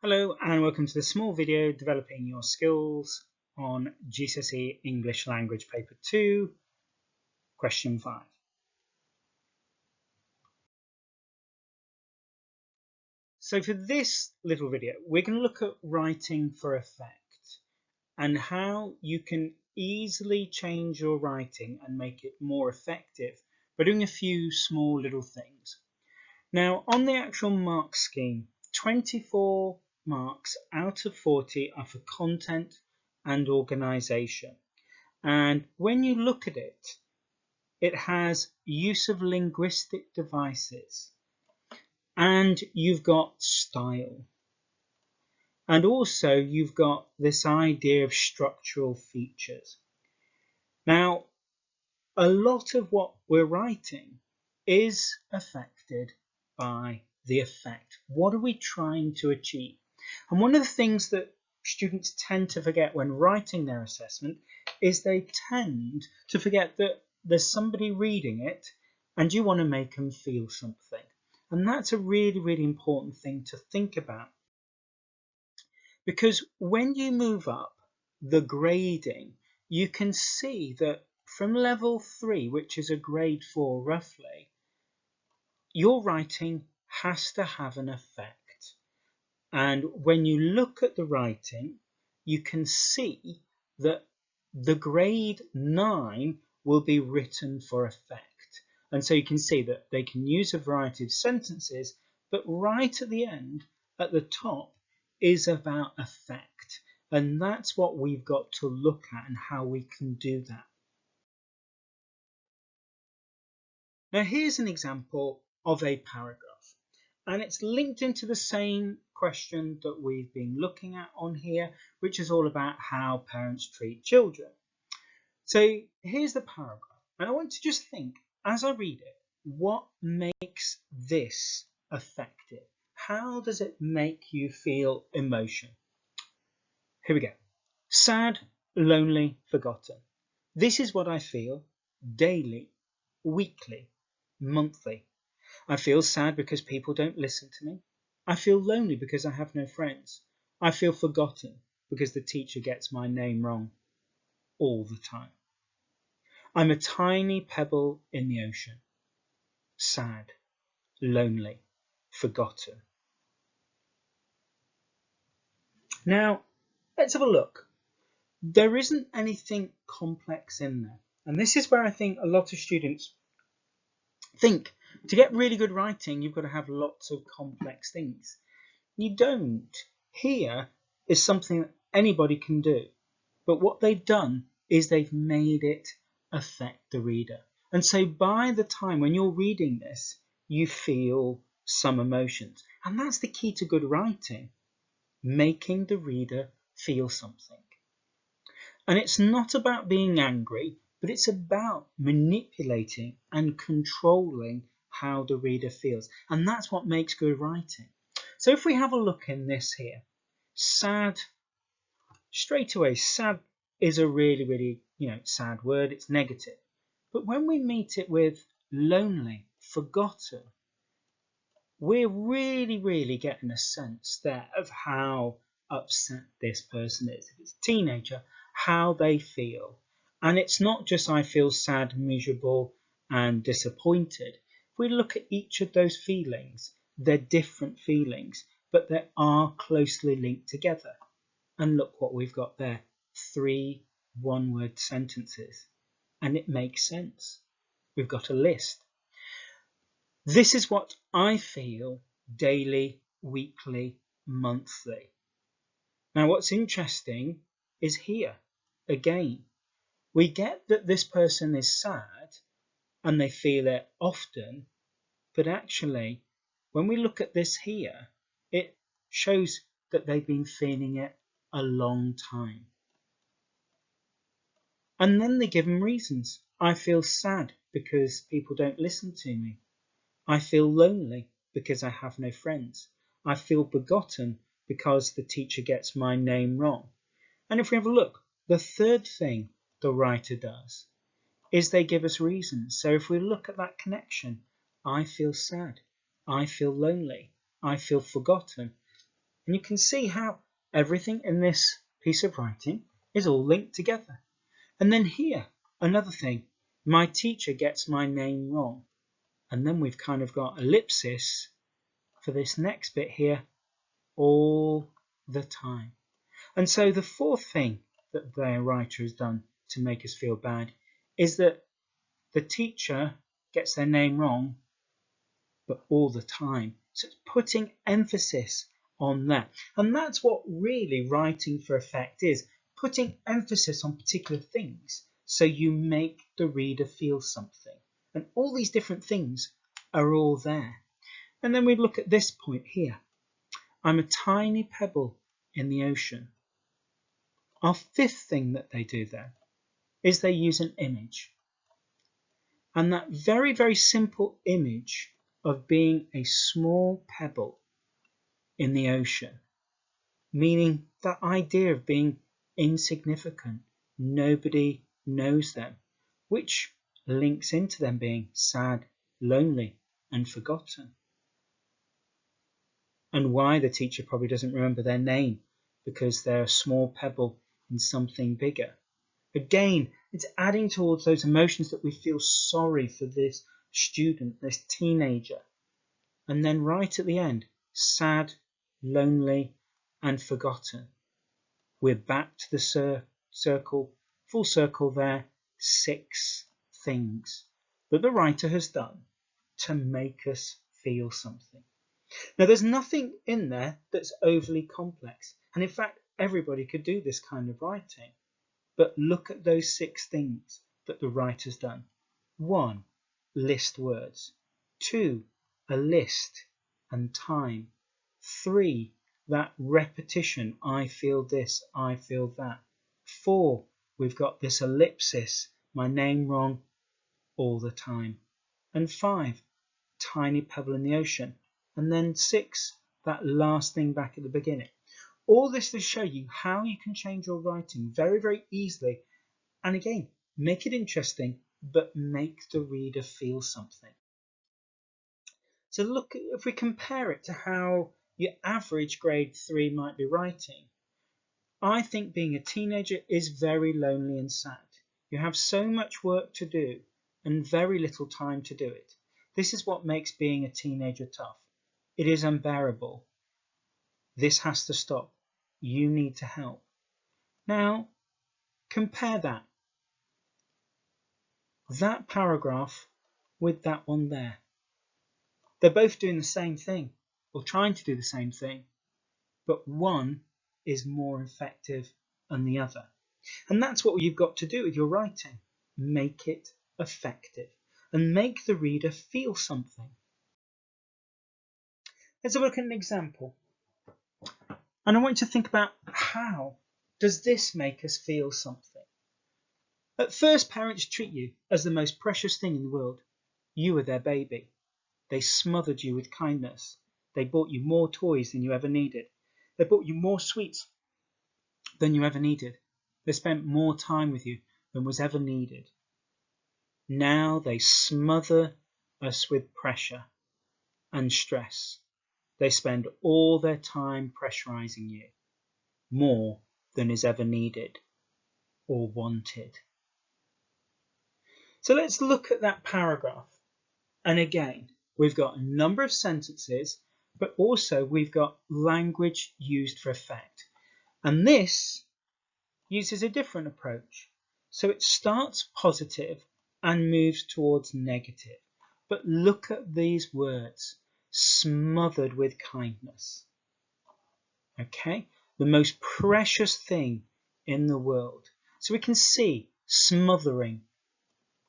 Hello and welcome to the small video developing your skills on GCSE English Language Paper 2, question 5. So for this little video, we're going to look at writing for effect and how you can easily change your writing and make it more effective by doing a few small little things. Now on the actual mark scheme, 24 marks out of 40 are for content and organisation. And when you look at it, it has use of linguistic devices, and you've got style, and also you've got this idea of structural features. Now, a lot of what we're writing is affected by the effect. What are we trying to achieve? And one of the things that students tend to forget when writing their assessment is they tend to forget that there's somebody reading it and you want to make them feel something. And that's a really, really important thing to think about. Because when you move up the grading, you can see that from level 3, which is a grade 4 roughly, your writing has to have an effect. And when you look at the writing, you can see that the grade 9 will be written for effect. And so you can see that they can use a variety of sentences, but right at the end, at the top, is about effect. And that's what we've got to look at and how we can do that. Now here's an example of a paragraph, and it's linked into the same question that we've been looking at on here, which is all about how parents treat children. So here's the paragraph, and I want to just think, as I read it, what makes this effective? How does it make you feel emotion? Here we go. Sad, lonely, forgotten. This is what I feel daily, weekly, monthly. I feel sad because people don't listen to me. I feel lonely because I have no friends. I feel forgotten because the teacher gets my name wrong all the time. I'm a tiny pebble in the ocean. Sad, lonely, forgotten. Now, let's have a look. There isn't anything complex in there. And this is where I think a lot of students think to get really good writing, you've got to have lots of complex things. You don't. Here is something that anybody can do. But what they've done is they've made it affect the reader. And so by the time when you're reading this, you feel some emotions. And that's the key to good writing, making the reader feel something. And it's not about being angry, but it's about manipulating and controlling how the reader feels. And that's what makes good writing. So if we have a look in this here, sad, straight away, sad is a really, really, sad word. It's negative. But when we meet it with lonely, forgotten, we're really, really getting a sense there of how upset this person is. If it's a teenager, how they feel. And it's not just I feel sad, miserable, and disappointed. If we look at each of those feelings, they're different feelings, but they are closely linked together. And look what we've got there, 3 one-word sentences. And it makes sense. We've got a list. This is what I feel daily, weekly, monthly. Now what's interesting is here, again, we get that this person is sad and they feel it often, but actually when we look at this here, it shows that they've been feeling it a long time. And then they give them reasons. I feel sad because people don't listen to me. I feel lonely because I have no friends. I feel forgotten because the teacher gets my name wrong. And if we have a look, the third thing the writer does is they give us reasons. So if we look at that connection, I feel sad, I feel lonely, I feel forgotten. And you can see how everything in this piece of writing is all linked together. And then here, another thing, my teacher gets my name wrong. And then we've kind of got ellipsis for this next bit here, all the time. And so the fourth thing that the writer has done to make us feel bad is that the teacher gets their name wrong, but all the time. So it's putting emphasis on that. And that's what really writing for effect is, putting emphasis on particular things so you make the reader feel something. And all these different things are all there. And then we look at this point here. I'm a tiny pebble in the ocean. Our fifth thing that they do there is they use an image. And that very, very simple image of being a small pebble in the ocean, meaning that idea of being insignificant, nobody knows them, which links into them being sad, lonely, and forgotten. And why the teacher probably doesn't remember their name, because they're a small pebble in something bigger. Again, it's adding towards those emotions that we feel sorry for this student, this teenager. And then right at the end, sad, lonely, and forgotten. We're back to the circle, full circle there, 6 things that the writer has done to make us feel something. Now, there's nothing in there that's overly complex. And in fact, everybody could do this kind of writing. But look at those 6 things that the writer's done. 1, list words. 2, a list and time. 3, that repetition, I feel this, I feel that. 4, we've got this ellipsis, my name wrong, all the time. And 5, tiny pebble in the ocean. And then 6, that last thing back at the beginning. All this to show you how you can change your writing very, very easily. And again, make it interesting, but make the reader feel something. So look, if we compare it to how your average grade 3 might be writing, I think being a teenager is very lonely and sad. You have so much work to do and very little time to do it. This is what makes being a teenager tough. It is unbearable. This has to stop. You need to help. Now, compare that paragraph with that one there. They're both doing the same thing, or trying to do the same thing, but one is more effective than the other. And that's what you've got to do with your writing. Make it effective and make the reader feel something. Let's have a look at an example. And I want you to think about, how does this make us feel something? At first, parents treat you as the most precious thing in the world. You are their baby. They smothered you with kindness. They bought you more toys than you ever needed. They bought you more sweets than you ever needed. They spent more time with you than was ever needed. Now they smother us with pressure and stress. They spend all their time pressurizing you, more than is ever needed or wanted. So let's look at that paragraph. And again, we've got a number of sentences, but also we've got language used for effect. And this uses a different approach. So it starts positive and moves towards negative. But look at these words, smothered with kindness. Okay, the most precious thing in the world. So we can see smothering,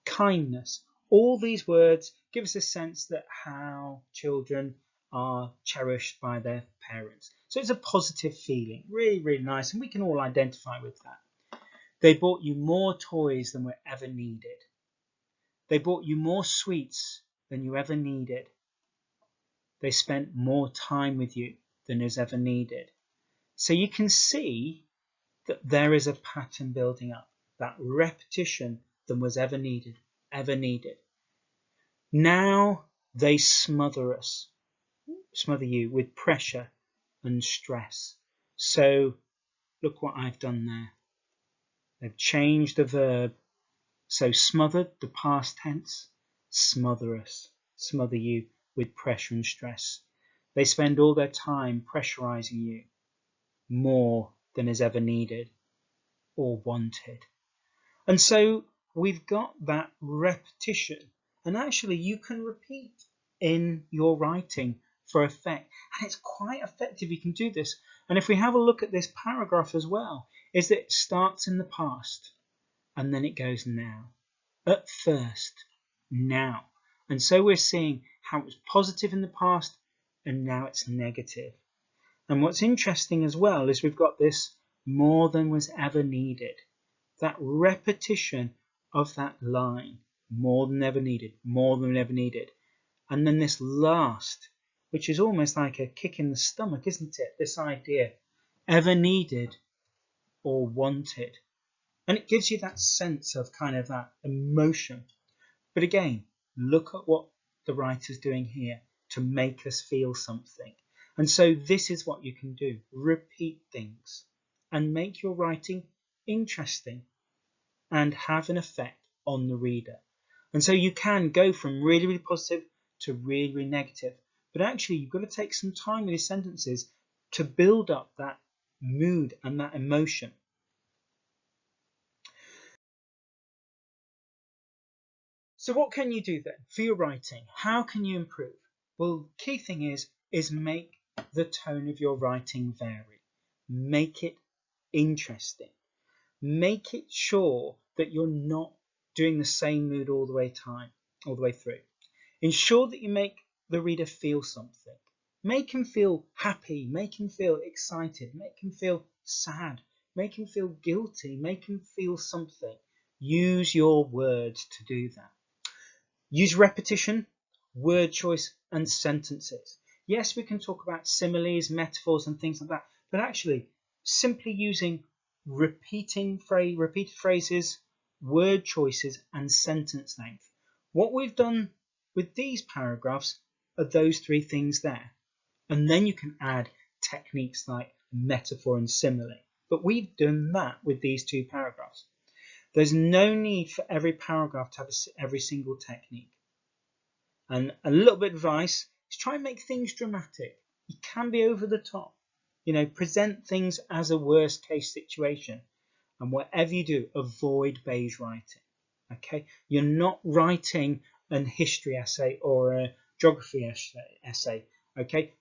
kindness, all these words give us a sense that how children are cherished by their parents. So it's a positive feeling, really, really nice, and we can all identify with that. They bought you more toys than were ever needed. They bought you more sweets than you ever needed. They spent more time with you than is ever needed. So you can see that there is a pattern building up, that repetition than was ever needed. Now they smother you with pressure and stress. So look what I've done there. They've changed the verb. So smothered, the past tense, smother us, smother you with pressure and stress. They spend all their time pressurizing you more than is ever needed or wanted. And so we've got that repetition, and actually you can repeat in your writing for effect, and it's quite effective. You can do this. And if we have a look at this paragraph as well, is that it starts in the past and then it goes now, at first, now. And so we're seeing how it was positive in the past and now it's negative. And what's interesting as well is we've got this more than was ever needed. That repetition of that line, more than ever needed, more than ever needed. And then this last, which is almost like a kick in the stomach, isn't it? This idea, ever needed or wanted. And it gives you that sense of kind of that emotion. But again, look at what the writer's doing here to make us feel something. And so this is what you can do. Repeat things and make your writing interesting and have an effect on the reader. And so you can go from really, really positive to really, really negative. But actually, you've got to take some time with your sentences to build up that mood and that emotion. So what can you do then for your writing? How can you improve? Well, the key thing is make the tone of your writing vary. Make it interesting. Make it sure that you're not doing the same mood all the way through. Ensure that you make the reader feel something. Make him feel happy, make him feel excited, make him feel sad, make him feel guilty, make him feel something. Use your words to do that. Use repetition, word choice, and sentences. Yes, we can talk about similes, metaphors, and things like that, but actually, simply using repeated phrases, word choices, and sentence length. What we've done with these paragraphs are those three things there. And then you can add techniques like metaphor and simile. But we've done that with these two paragraphs. There's no need for every paragraph to have every single technique. And a little bit of advice is try and make things dramatic. You can be over the top. Present things as a worst case situation. And whatever you do, avoid beige writing. Okay? You're not writing an history essay or a geography essay. Okay?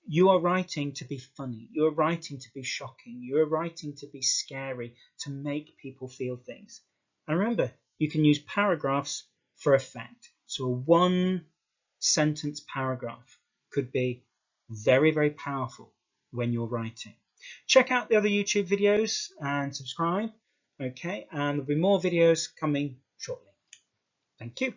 You are writing to be funny. You are writing to be shocking. You are writing to be scary, to make people feel things. And remember, you can use paragraphs for effect. So a one sentence paragraph could be very, very powerful when you're writing. Check out the other YouTube videos and subscribe. Okay, and there'll be more videos coming shortly. Thank you.